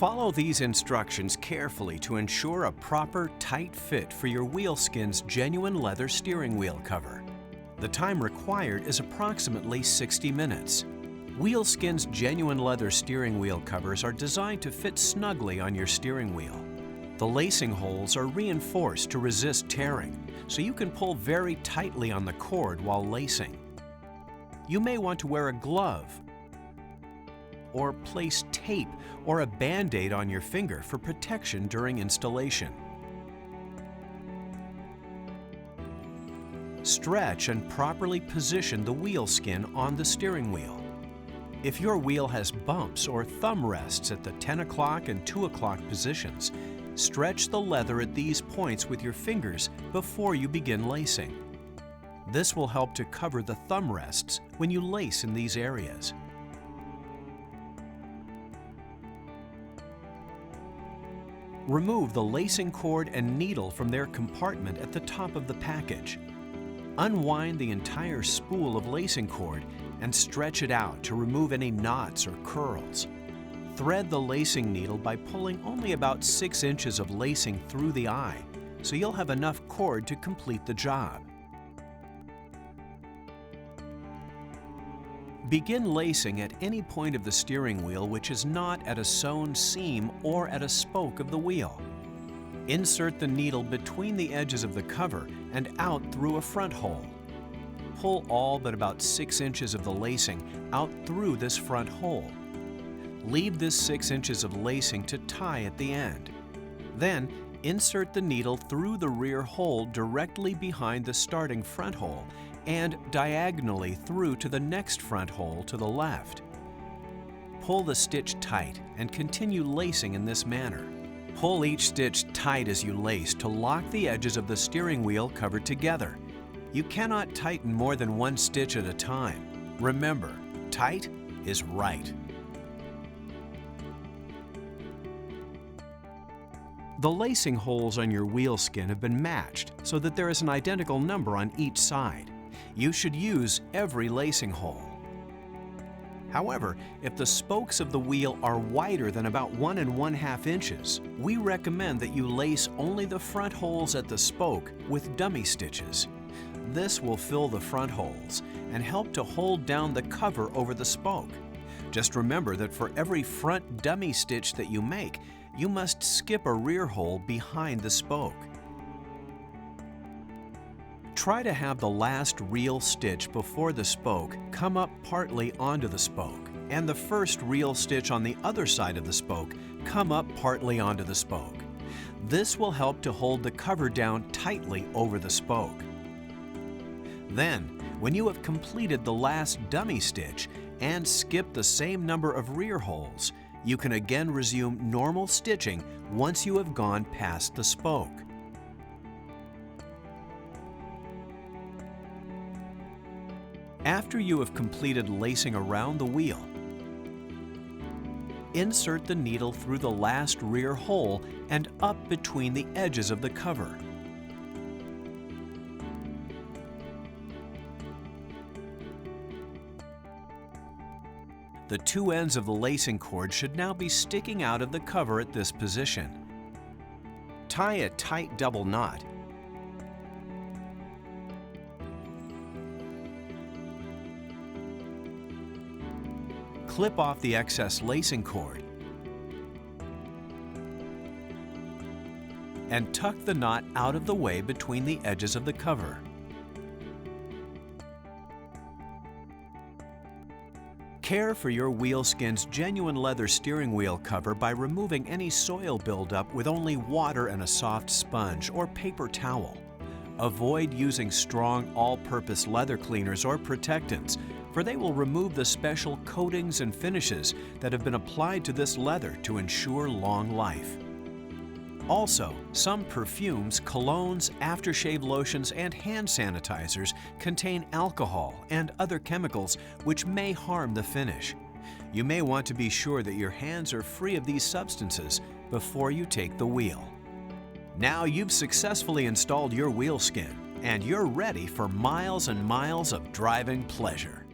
Follow these instructions carefully to ensure a proper, tight fit for your Wheelskin's genuine leather steering wheel cover. The time required is approximately 60 minutes. Wheelskin's genuine leather steering wheel covers are designed to fit snugly on your steering wheel. The lacing holes are reinforced to resist tearing, so you can pull very tightly on the cord while lacing. You may want to wear a glove or place tape or a Band-Aid on your finger for protection during installation. Stretch and properly position the Wheelskin on the steering wheel. If your wheel has bumps or thumb rests at the 10 o'clock and 2 o'clock positions, stretch the leather at these points with your fingers before you begin lacing. This will help to cover the thumb rests when you lace in these areas. Remove the lacing cord and needle from their compartment at the top of the package. Unwind the entire spool of lacing cord and stretch it out to remove any knots or curls. Thread the lacing needle by pulling only about 6 inches of lacing through the eye, so you'll have enough cord to complete the job. Begin lacing at any point of the steering wheel which is not at a sewn seam or at a spoke of the wheel. Insert the needle between the edges of the cover and out through a front hole. Pull all but about 6 inches of the lacing out through this front hole. Leave this 6 inches of lacing to tie at the end. Then, insert the needle through the rear hole directly behind the starting front hole and diagonally through to the next front hole to the left. Pull the stitch tight and continue lacing in this manner. Pull each stitch tight as you lace to lock the edges of the steering wheel cover together. You cannot tighten more than one stitch at a time. Remember, tight is right. The lacing holes on your Wheelskin have been matched so that there is an identical number on each side. You should use every lacing hole. However, if the spokes of the wheel are wider than about 1 1/2 inches, we recommend that you lace only the front holes at the spoke with dummy stitches. This will fill the front holes and help to hold down the cover over the spoke. Just remember that for every front dummy stitch that you make, you must skip a rear hole behind the spoke. Try to have the last real stitch before the spoke come up partly onto the spoke, and the first real stitch on the other side of the spoke come up partly onto the spoke. This will help to hold the cover down tightly over the spoke. Then, when you have completed the last dummy stitch and skipped the same number of rear holes, you can again resume normal stitching once you have gone past the spoke. After you have completed lacing around the wheel, insert the needle through the last rear hole and up between the edges of the cover. The two ends of the lacing cord should now be sticking out of the cover at this position. Tie a tight double knot. Clip off the excess lacing cord and tuck the knot out of the way between the edges of the cover. Care for your Wheelskin's genuine leather steering wheel cover by removing any soil buildup with only water and a soft sponge or paper towel. Avoid using strong all-purpose leather cleaners or protectants, for they will remove the special coatings and finishes that have been applied to this leather to ensure long life. Also, some perfumes, colognes, aftershave lotions, and hand sanitizers contain alcohol and other chemicals which may harm the finish. You may want to be sure that your hands are free of these substances before you take the wheel. Now you've successfully installed your Wheelskin, and you're ready for miles and miles of driving pleasure.